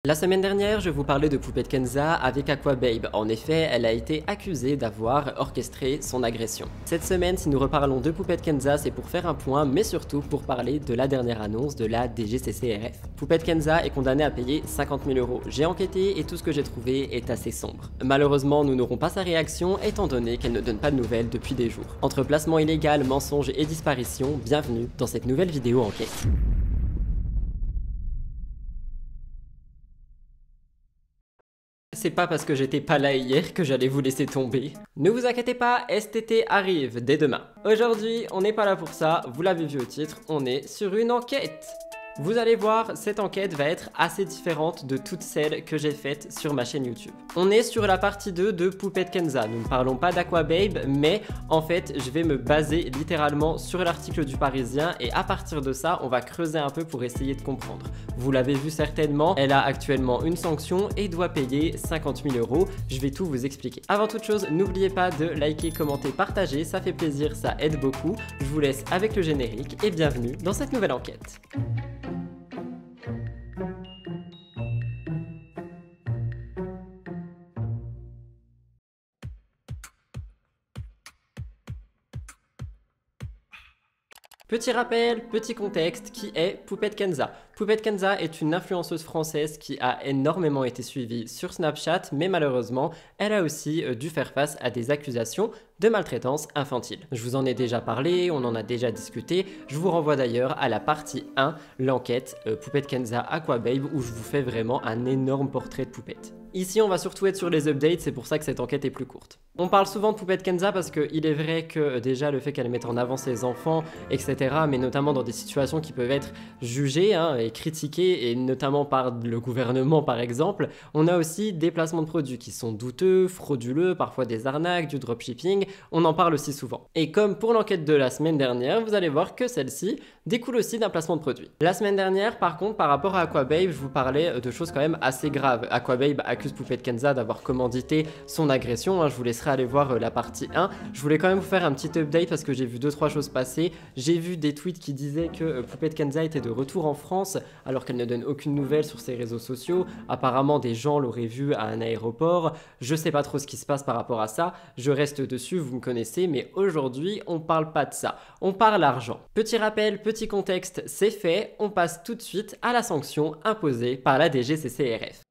La semaine dernière, je vous parlais de Poupette Kenza avec Aquababe. En effet, elle a été accusée d'avoir orchestré son agression. Cette semaine, si nous reparlons de Poupette Kenza, c'est pour faire un point, mais surtout pour parler de la dernière annonce de la DGCCRF. Poupette Kenza est condamnée à payer 50 000 €. J'ai enquêté et tout ce que j'ai trouvé est assez sombre. Malheureusement, nous n'aurons pas sa réaction étant donné qu'elle ne donne pas de nouvelles depuis des jours. Entre placement illégal, mensonges et disparition, bienvenue dans cette nouvelle vidéo enquête. C'est pas parce que j'étais pas là hier que j'allais vous laisser tomber. Ne vous inquiétez pas, STT arrive dès demain. Aujourd'hui, on n'est pas là pour ça, vous l'avez vu au titre, on est sur une enquête. Vous allez voir, cette enquête va être assez différente de toutes celles que j'ai faites sur ma chaîne YouTube. On est sur la partie 2 de Poupette Kenza. Nous ne parlons pas d'Aquababe, mais en fait, je vais me baser littéralement sur l'article du Parisien et à partir de ça, on va creuser un peu pour essayer de comprendre. Vous l'avez vu certainement, elle a actuellement une sanction et doit payer 50 000 €. Je vais tout vous expliquer. Avant toute chose, n'oubliez pas de liker, commenter, partager, ça fait plaisir, ça aide beaucoup. Je vous laisse avec le générique et bienvenue dans cette nouvelle enquête. Petit rappel, petit contexte, qui est Poupette Kenza? Poupette Kenza est une influenceuse française qui a énormément été suivie sur Snapchat, mais malheureusement, elle a aussi dû faire face à des accusations de maltraitance infantile. Je vous en ai déjà parlé, on en a déjà discuté, je vous renvoie d'ailleurs à la partie 1, l'enquête Poupette Kenza Aquababe, où je vous fais vraiment un énorme portrait de Poupette. Ici, on va surtout être sur les updates, c'est pour ça que cette enquête est plus courte. On parle souvent de Poupette Kenza parce qu'il est vrai que déjà le fait qu'elle mette en avant ses enfants, etc., mais notamment dans des situations qui peuvent être jugées et critiquées, et notamment par le gouvernement par exemple, on a aussi des placements de produits qui sont douteux, frauduleux, parfois des arnaques, du dropshipping, on en parle aussi souvent. Et comme pour l'enquête de la semaine dernière, vous allez voir que celle-ci découle aussi d'un placement de produit. La semaine dernière, par contre, par rapport à Aquababe, je vous parlais de choses quand même assez graves. Aquababe accuse Poupette Kenza d'avoir commandité son agression, je vous laisserai aller voir la partie 1. Je voulais quand même vous faire un petit update parce que j'ai vu 2-3 choses passer. J'ai vu des tweets qui disaient que Poupette Kenza était de retour en France alors qu'elle ne donne aucune nouvelle sur ses réseaux sociaux. Apparemment, des gens l'auraient vue à un aéroport. Je sais pas trop ce qui se passe par rapport à ça. Je reste dessus, vous me connaissez, mais aujourd'hui, on parle pas de ça. On parle argent. Petit rappel, petit contexte, c'est fait. On passe tout de suite à la sanction imposée par la DGCCRF.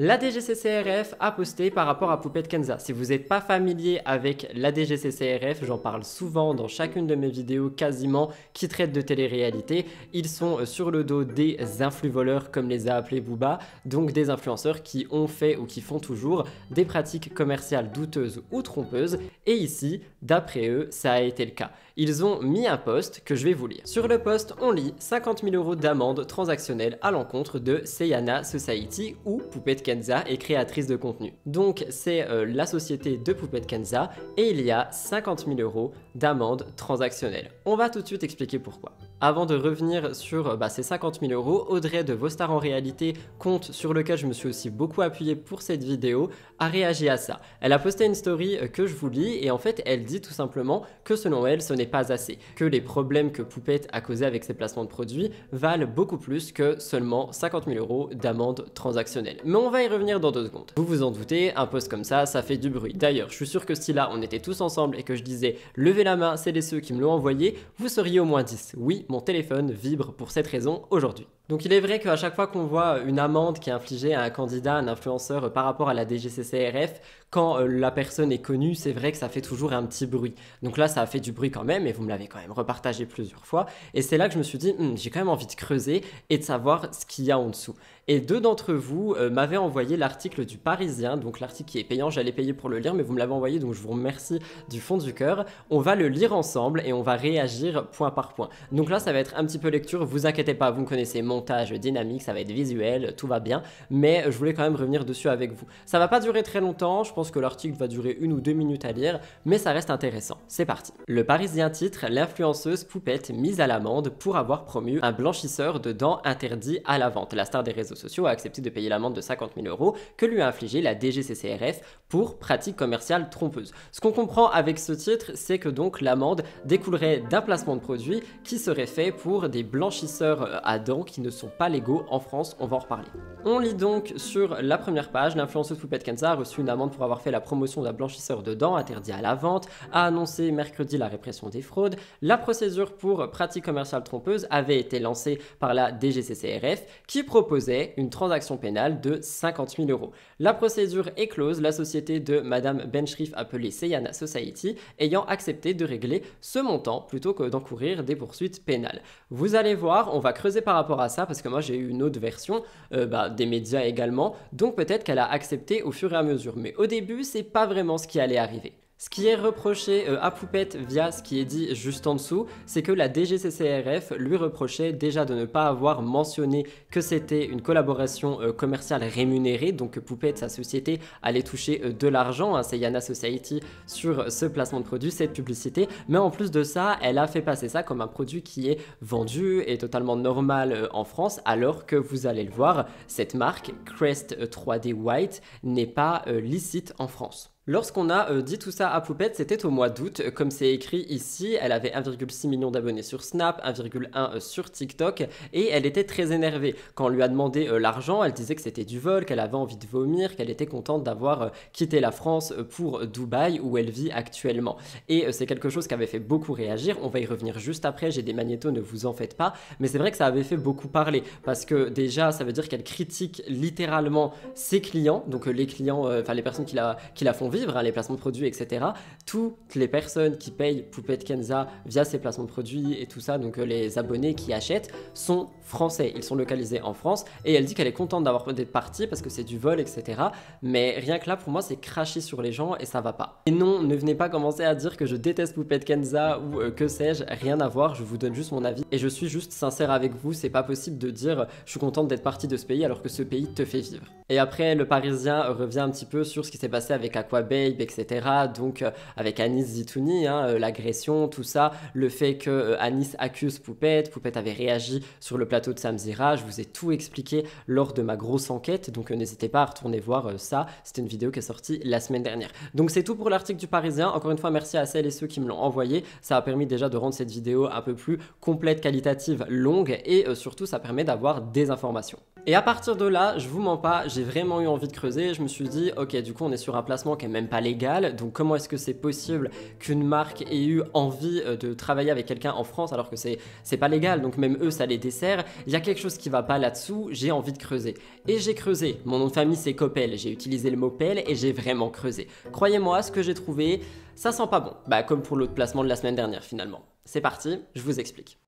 La DGCCRF a posté par rapport à Poupette Kenza. Si vous n'êtes pas familier avec la DGCCRF, j'en parle souvent dans chacune de mes vidéos quasiment qui traitent de télé-réalité. Ils sont sur le dos des influvoleurs comme les a appelés Booba, donc des influenceurs qui ont fait ou qui font toujours des pratiques commerciales douteuses ou trompeuses. Et ici, d'après eux, ça a été le cas. Ils ont mis un post que je vais vous lire. Sur le post, on lit 50 000 € d'amende transactionnelle à l'encontre de Seyana Society ou Poupette Kenza est créatrice de contenu. Donc c'est la société de Poupette Kenza et il y a 50 000 € d'amende transactionnelle. On va tout de suite expliquer pourquoi. Avant de revenir sur ces 50 000 €, Audrey de Vos Stars en réalité, compte sur lequel je me suis aussi beaucoup appuyé pour cette vidéo, a réagi à ça. Elle a posté une story que je vous lis et en fait elle dit tout simplement que selon elle ce n'est pas assez, que les problèmes que Poupette a causés avec ses placements de produits valent beaucoup plus que seulement 50 000 € d'amende transactionnelle. Mais on va y revenir dans 2 secondes. Vous vous en doutez, un post comme ça fait du bruit. D'ailleurs, je suis sûr que si là on était tous ensemble et que je disais levez la main, c'est les ceux qui me l'ont envoyé, vous seriez au moins 10. Oui, mon téléphone vibre pour cette raison aujourd'hui. Donc il est vrai qu'à chaque fois qu'on voit une amende qui est infligée à un candidat, un influenceur par rapport à la DGCCRF, quand la personne est connue, c'est vrai que ça fait toujours un petit bruit. Donc là ça a fait du bruit quand même et vous me l'avez quand même repartagé plusieurs fois. Et c'est là que je me suis dit, j'ai quand même envie de creuser et de savoir ce qu'il y a en dessous. Et 2 d'entre vous m'avaient envoyé l'article du Parisien, donc l'article qui est payant, j'allais payer pour le lire, mais vous me l'avez envoyé, donc je vous remercie du fond du cœur. On va le lire ensemble et on va réagir point par point. Donc là, ça va être un petit peu lecture, vous inquiétez pas, vous me connaissez, mon montage dynamique, ça va être visuel, tout va bien, mais je voulais quand même revenir dessus avec vous. Ça va pas durer très longtemps, je pense que l'article va durer 1 ou 2 minutes à lire, mais ça reste intéressant. C'est parti. Le Parisien titre: l'influenceuse Poupette mise à l'amende pour avoir promu un blanchisseur de dents interdit à la vente. La star des réseaux sociaux a accepté de payer l'amende de 50 000 € que lui a infligé la DGCCRF pour pratique commerciale trompeuse. Ce qu'on comprend avec ce titre, c'est que donc l'amende découlerait d'un placement de produit qui serait fait pour des blanchisseurs à dents qui ne sont pas légaux en France, on va en reparler. On lit donc sur la première page: l'influenceuse Poupette Kenza a reçu une amende pour avoir fait la promotion d'un blanchisseur de dents interdit à la vente, a annoncé mercredi la répression des fraudes. La procédure pour pratique commerciale trompeuse avait été lancée par la DGCCRF qui proposait une transaction pénale de 50 000 €. La procédure est close, la société de Madame Benchrif appelée Seyana Society ayant accepté de régler ce montant plutôt que d'encourir des poursuites pénales. Vous allez voir, on va creuser par rapport à ça parce que moi j'ai eu une autre version, des médias également, donc peut-être qu'elle a accepté au fur et à mesure. Mais au début, c'est pas vraiment ce qui allait arriver. Ce qui est reproché à Poupette via ce qui est dit juste en dessous, c'est que la DGCCRF lui reprochait déjà de ne pas avoir mentionné que c'était une collaboration commerciale rémunérée, donc que Poupette, sa société, allait toucher de l'argent, c'est Yana Society, sur ce placement de produit, cette publicité, mais en plus de ça, elle a fait passer ça comme un produit qui est vendu et totalement normal en France, alors que vous allez le voir, cette marque, Crest 3D White, n'est pas licite en France. Lorsqu'on a dit tout ça à Poupette, c'était au mois d'août, comme c'est écrit ici, elle avait 1,6 million d'abonnés sur Snap, 1,1 sur TikTok, et elle était très énervée. Quand on lui a demandé l'argent, elle disait que c'était du vol, qu'elle avait envie de vomir, qu'elle était contente d'avoir quitté la France pour Dubaï, où elle vit actuellement. Et c'est quelque chose qui avait fait beaucoup réagir, on va y revenir juste après, j'ai des magnétos, ne vous en faites pas, mais c'est vrai que ça avait fait beaucoup parler, parce que déjà, ça veut dire qu'elle critique littéralement ses clients, donc les clients, les personnes qui la font vivre, les placements de produits, etc. Toutes les personnes qui payent Poupette Kenza via ces placements de produits et tout ça, donc les abonnés qui achètent, sont français. Ils sont localisés en France et elle dit qu'elle est contente d'être partie parce que c'est du vol, etc. Mais rien que là, pour moi, c'est cracher sur les gens et ça va pas. Et non, ne venez pas commencer à dire que je déteste Poupette Kenza ou que sais-je, rien à voir, je vous donne juste mon avis et je suis juste sincère avec vous. C'est pas possible de dire je suis contente d'être partie de ce pays alors que ce pays te fait vivre. Et après, le Parisien revient un petit peu sur ce qui s'est passé avec Aquababe, etc. Donc avec Anis Zitouni, l'agression, tout ça, le fait que Anis accuse Poupette, Poupette avait réagi sur le plateau de Samzira, je vous ai tout expliqué lors de ma grosse enquête, donc n'hésitez pas à retourner voir ça, c'était une vidéo qui est sortie la semaine dernière. Donc c'est tout pour l'article du Parisien, encore une fois merci à celles et ceux qui me l'ont envoyé, ça a permis déjà de rendre cette vidéo un peu plus complète, qualitative, longue et surtout ça permet d'avoir des informations. Et à partir de là, je vous mens pas, j'ai vraiment eu envie de creuser, je me suis dit ok, du coup on est sur un placement qui est même pas légal, donc comment est-ce que c'est possible qu'une marque ait eu envie de travailler avec quelqu'un en France alors que c'est pas légal, donc même eux ça les dessert. Il y a quelque chose qui va pas là-dessous, j'ai envie de creuser. Et j'ai creusé, mon nom de famille c'est Coppel, j'ai utilisé le mot pelle et j'ai vraiment creusé. Croyez-moi, ce que j'ai trouvé, ça sent pas bon, comme pour l'autre placement de la semaine dernière finalement. C'est parti, je vous explique.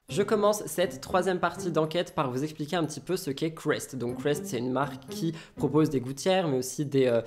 Je commence cette troisième partie d'enquête par vous expliquer un petit peu ce qu'est Crest. Donc Crest, c'est une marque qui propose des gouttières, mais aussi des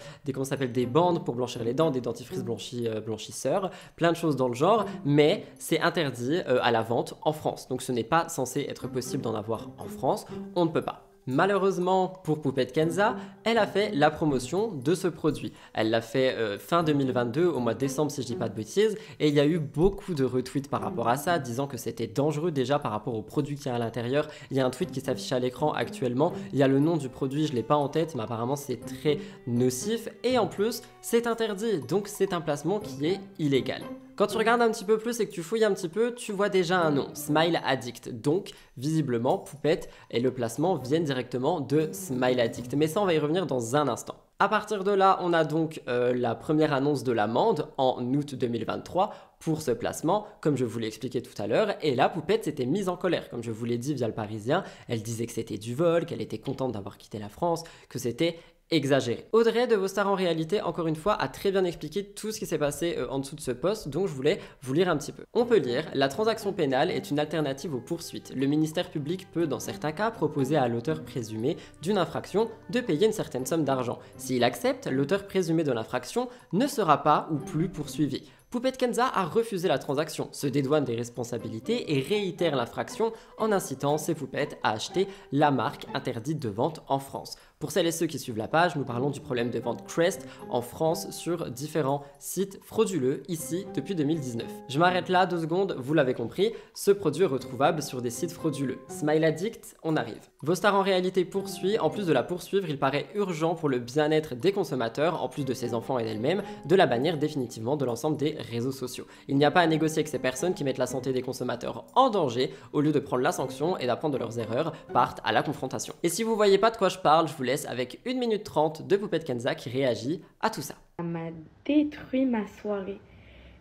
bandes pour blanchir les dents, des dentifrices blanchisseurs, plein de choses dans le genre, mais c'est interdit à la vente en France. Donc ce n'est pas censé être possible d'en avoir en France, on ne peut pas. Malheureusement pour Poupette Kenza, elle a fait la promotion de ce produit. Elle l'a fait fin 2022, au mois de décembre si je dis pas de bêtises, et il y a eu beaucoup de retweets par rapport à ça, disant que c'était dangereux déjà par rapport au produit qu'il y a à l'intérieur. Il y a un tweet qui s'affiche à l'écran actuellement, il y a le nom du produit, je l'ai pas en tête, mais apparemment c'est très nocif, et en plus c'est interdit, donc c'est un placement qui est illégal. Quand tu regardes un petit peu plus et que tu fouilles un petit peu, tu vois déjà un nom, Smile Addict. Donc, visiblement, Poupette et le placement viennent directement de Smile Addict. Mais ça, on va y revenir dans un instant. À partir de là, on a donc la première annonce de l'amende en août 2023 pour ce placement, comme je vous l'ai expliqué tout à l'heure. Et là, Poupette s'était mise en colère, comme je vous l'ai dit via le Parisien. Elle disait que c'était du vol, qu'elle était contente d'avoir quitté la France, que c'était exagéré. Audrey de Vos Stars en réalité, encore une fois, a très bien expliqué tout ce qui s'est passé en dessous de ce post, donc je voulais vous lire un petit peu. On peut lire: la transaction pénale est une alternative aux poursuites. Le ministère public peut, dans certains cas, proposer à l'auteur présumé d'une infraction de payer une certaine somme d'argent. S'il accepte, l'auteur présumé de l'infraction ne sera pas ou plus poursuivi. Poupette Kenza a refusé la transaction, se dédouane des responsabilités et réitère l'infraction en incitant ses poupettes à acheter la marque interdite de vente en France. Pour celles et ceux qui suivent la page, nous parlons du problème de vente Crest en France sur différents sites frauduleux ici depuis 2019. Je m'arrête là 2 secondes, vous l'avez compris, ce produit est retrouvable sur des sites frauduleux. Smile Addict, on arrive. Vostar en réalité poursuit, en plus de la poursuivre, il paraît urgent pour le bien-être des consommateurs, en plus de ses enfants et d'elle-même, de la bannir définitivement de l'ensemble des réseaux sociaux. Il n'y a pas à négocier avec ces personnes qui mettent la santé des consommateurs en danger, au lieu de prendre la sanction et d'apprendre de leurs erreurs, partent à la confrontation. Et si vous voyez pas de quoi je parle, je vous laisse avec 1 minute 30 de Poupette Kenza qui réagit à tout ça. Ça m'a détruit ma soirée.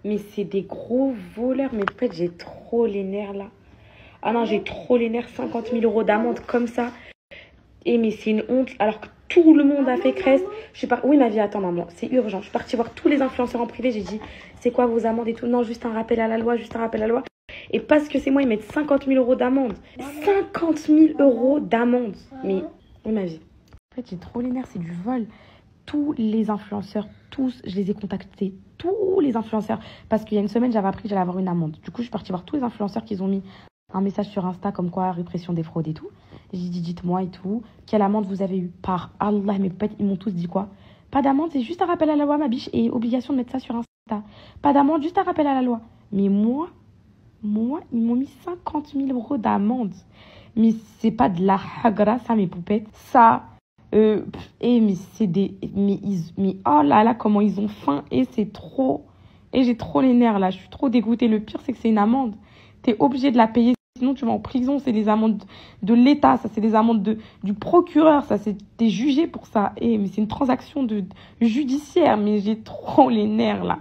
Mais c'est des gros voleurs. Mais peut-être j'ai trop les nerfs là. Ah non, j'ai trop les nerfs. 50 000 € d'amende comme ça. Et mais c'est une honte. Alors que tout le monde a fait Crest. Je suis Oui, ma vie, attends, maman. C'est urgent. Je suis partie voir tous les influenceurs en privé. J'ai dit, c'est quoi vos amendes et tout? Non, juste un rappel à la loi. Juste un rappel à la loi. Et parce que c'est moi, ils mettent 50 000 € d'amende. 50 000 € d'amende. Mais, oui, ma vie. En fait, j'ai trop les nerfs. C'est du vol. Tous les influenceurs, tous, je les ai contactés, tous les influenceurs. Parce qu'il y a une semaine, j'avais appris que j'allais avoir une amende. Du coup, je suis partie voir tous les influenceurs qui ont mis un message sur Insta comme quoi répression des fraudes et tout. J'ai dit, dites-moi et tout, quelle amende vous avez eu? Par Allah, mes potes, ils m'ont tous dit quoi? Pas d'amende, c'est juste un rappel à la loi, ma biche, et obligation de mettre ça sur Insta. Pas d'amende, juste un rappel à la loi. Mais moi, ils m'ont mis 50 000 € d'amende. Mais c'est pas de la hagra, ça, mes poupettes. Ça... mais c'est des... Mais oh là là, comment ils ont faim. Et c'est trop... Et j'ai trop les nerfs, là. Je suis trop dégoûtée. Le pire, c'est que c'est une amende. T'es obligé de la payer. Sinon, tu vas en prison. C'est des amendes de l'État. Ça, c'est des amendes du procureur. Ça, c'est... T'es jugé pour ça. Mais c'est une transaction judiciaire. Mais j'ai trop les nerfs, là.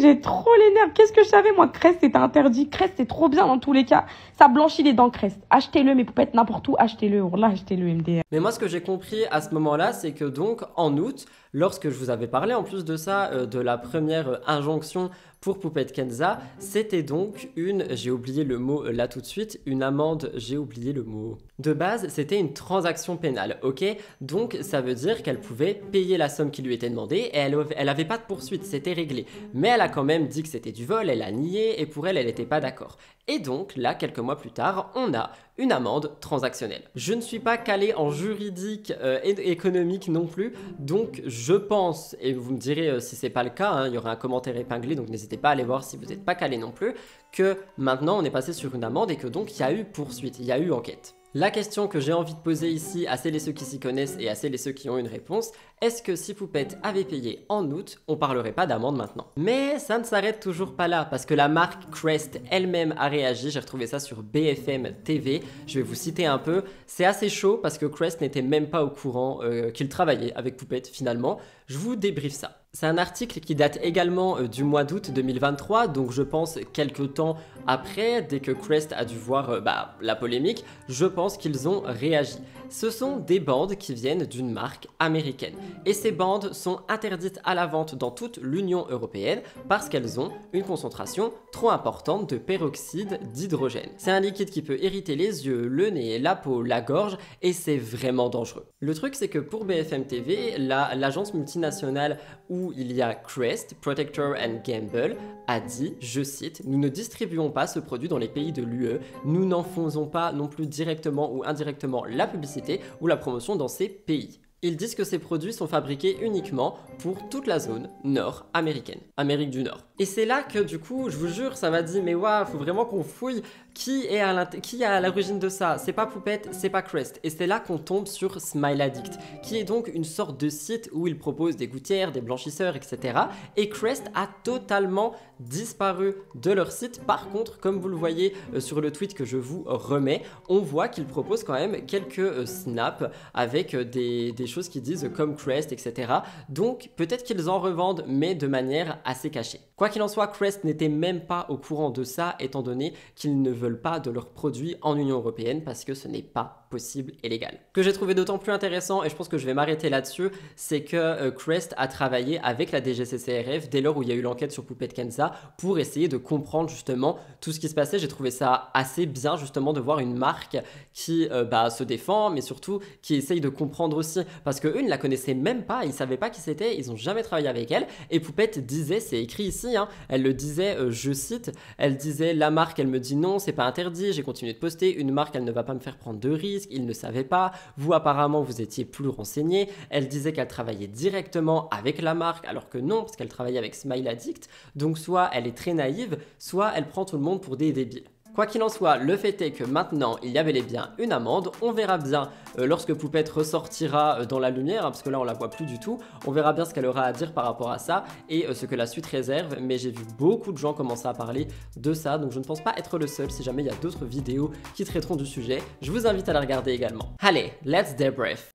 J'ai trop les nerfs. Qu'est-ce que je savais, moi? Crest, c'était interdit. Crest, c'est trop bien dans tous les cas. Ça blanchit les dents, Crest. Achetez-le, mes poupettes, n'importe où. Achetez-le. Là, achetez-le, MDR. Mais moi, ce que j'ai compris à ce moment-là, c'est que donc, en août, lorsque je vous avais parlé, en plus de ça, de la première injonction pour Poupette Kenza, c'était donc j'ai oublié le mot là tout de suite, une amende, j'ai oublié le mot. De base, c'était une transaction pénale, ok? Donc, ça veut dire qu'elle pouvait payer la somme qui lui était demandée et elle avait pas de poursuite, c'était réglé. Mais elle a quand même dit que c'était du vol, elle a nié et pour elle n'était pas d'accord. Et donc, là, quelques mois plus tard, on a une amende transactionnelle. Je ne suis pas calé en juridique et économique non plus, donc je pense, et vous me direz si c'est pas le cas, hein, il y aura un commentaire épinglé, donc n'hésitez pas à aller voir si vous n'êtes pas calé non plus, que maintenant on est passé sur une amende et que donc il y a eu poursuite, il y a eu enquête. La question que j'ai envie de poser ici à celles et ceux qui s'y connaissent et à celles et ceux qui ont une réponse, est-ce que si Poupette avait payé en août, on parlerait pas d'amende maintenant? Mais ça ne s'arrête toujours pas là, parce que la marque Crest elle-même a réagi, j'ai retrouvé ça sur BFM TV, je vais vous citer un peu, c'est assez chaud parce que Crest n'était même pas au courant qu'il travaillait avec Poupette finalement, je vous débriefe ça. C'est un article qui date également du mois d'août 2023, donc je pense quelques temps après, dès que Crest a dû voir la polémique, je pense qu'ils ont réagi. Ce sont des bandes qui viennent d'une marque américaine. Et ces bandes sont interdites à la vente dans toute l'Union européenne parce qu'elles ont une concentration trop importante de peroxyde d'hydrogène. C'est un liquide qui peut irriter les yeux, le nez, la peau, la gorge et c'est vraiment dangereux. Le truc c'est que pour BFM TV, l'agence multinationale où il y a Crest, Procter & Gamble, a dit, je cite, « Nous ne distribuons pas ce produit dans les pays de l'UE, nous n'en faisons pas non plus directement ou indirectement la publicité ou la promotion dans ces pays. » Ils disent que ces produits sont fabriqués uniquement pour toute la zone nord-américaine, Amérique du Nord. Et c'est là que du coup, je vous jure, ça m'a dit, mais waouh, faut vraiment qu'on fouille qui est à l'origine de ça. C'est pas Poupette, c'est pas Crest. Et c'est là qu'on tombe sur Smile Addict, qui est donc une sorte de site où ils proposent des gouttières, des blanchisseurs, etc. Et Crest a totalement disparu de leur site. Par contre, comme vous le voyez sur le tweet que je vous remets, on voit qu'ils proposent quand même quelques snaps avec des choses qui disent comme Crest, etc. Donc peut-être qu'ils en revendent, mais de manière assez cachée. Quoi qu'il en soit, Crest n'était même pas au courant de ça, étant donné qu'ils ne veulent pas de leurs produits en Union européenne parce que ce n'est pas possible et légal. Ce que j'ai trouvé d'autant plus intéressant, et je pense que je vais m'arrêter là-dessus, c'est que Crest a travaillé avec la DGCCRF dès lors où il y a eu l'enquête sur Poupette Kenza pour essayer de comprendre justement tout ce qui se passait. J'ai trouvé ça assez bien justement de voir une marque qui se défend, mais surtout qui essaye de comprendre aussi, parce qu'eux ne la connaissaient même pas, ils savaient pas qui c'était, ils ont jamais travaillé avec elle, et Poupette disait, c'est écrit ici, hein, elle le disait, je cite, elle disait, la marque elle me dit non, c'est pas interdit, j'ai continué de poster, une marque elle ne va pas me faire prendre de risques, ils ne savaient pas, vous apparemment vous étiez plus renseignés, elle disait qu'elle travaillait directement avec la marque, alors que non, parce qu'elle travaillait avec Smile Addict, donc soit elle est très naïve, soit elle prend tout le monde pour des débiles. Quoi qu'il en soit, le fait est que maintenant, il y a bel et bien une amende. On verra bien lorsque Poupette ressortira dans la lumière, hein, parce que là on la voit plus du tout. On verra bien ce qu'elle aura à dire par rapport à ça et ce que la suite réserve. Mais j'ai vu beaucoup de gens commencer à parler de ça, donc je ne pense pas être le seul. Si jamais il y a d'autres vidéos qui traiteront du sujet, je vous invite à la regarder également. Allez, let's debrief.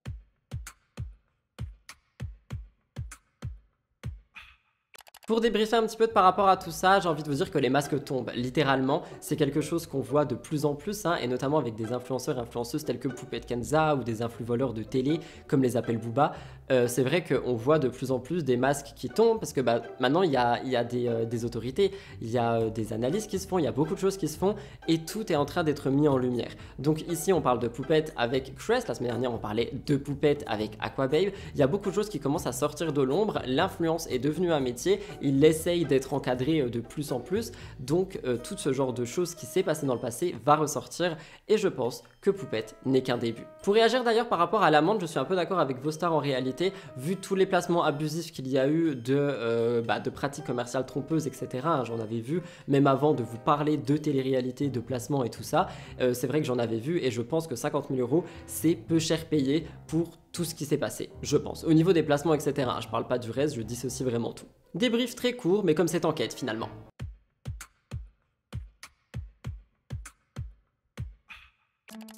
Pour débriefer un petit peu par rapport à tout ça, j'ai envie de vous dire que les masques tombent, littéralement. C'est quelque chose qu'on voit de plus en plus, hein, et notamment avec des influenceurs et influenceuses tels que Poupette Kenza ou des influvoleurs de télé, comme les appelle Booba. C'est vrai qu'on voit de plus en plus des masques qui tombent, parce que maintenant il y a des autorités, il y a des analyses qui se font, il y a beaucoup de choses qui se font, et tout est en train d'être mis en lumière. Donc ici on parle de Poupette avec Crest, la semaine dernière on parlait de Poupette avec Aquababe. Il y a beaucoup de choses qui commencent à sortir de l'ombre, l'influence est devenue un métier, il essaye d'être encadré de plus en plus, donc tout ce genre de choses qui s'est passé dans le passé va ressortir, et je pense que Poupette n'est qu'un début. Pour réagir d'ailleurs par rapport à l'amende, je suis un peu d'accord avec Vostar en réalité, vu tous les placements abusifs qu'il y a eu de pratiques commerciales trompeuses, etc. Hein, j'en avais vu, même avant de vous parler de télé-réalité, de placement et tout ça, c'est vrai que j'en avais vu, et je pense que 50 000 €, c'est peu cher payé pour tout ce qui s'est passé, je pense. Au niveau des placements, etc., je parle pas du reste, je dissocie vraiment tout. Débrief très court, mais comme cette enquête finalement.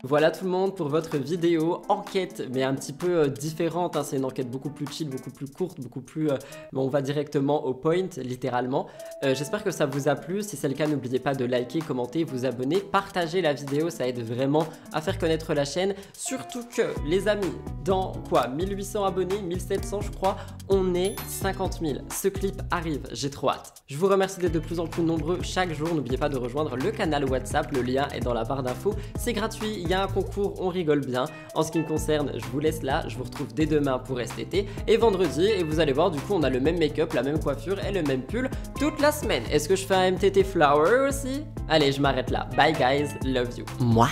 Voilà tout le monde pour votre vidéo enquête, mais un petit peu différente, hein. C'est une enquête beaucoup plus chill, beaucoup plus courte, beaucoup plus... on va directement au point, littéralement. J'espère que ça vous a plu. Si c'est le cas, n'oubliez pas de liker, commenter, vous abonner, partager la vidéo, ça aide vraiment à faire connaître la chaîne. Surtout que, les amis, dans quoi 1800 abonnés, 1700 je crois, on est 50 000. Ce clip arrive, j'ai trop hâte. Je vous remercie d'être de plus en plus nombreux chaque jour. N'oubliez pas de rejoindre le canal WhatsApp, le lien est dans la barre d'infos. C'est gratuit, il y a un concours, on rigole bien. En ce qui me concerne, je vous laisse là, je vous retrouve dès demain pour STT et vendredi, et vous allez voir, du coup on a le même make-up, la même coiffure et le même pull toute la semaine. Est-ce que je fais un MTT Flower aussi? Allez, je m'arrête là. Bye guys, love you. Moi.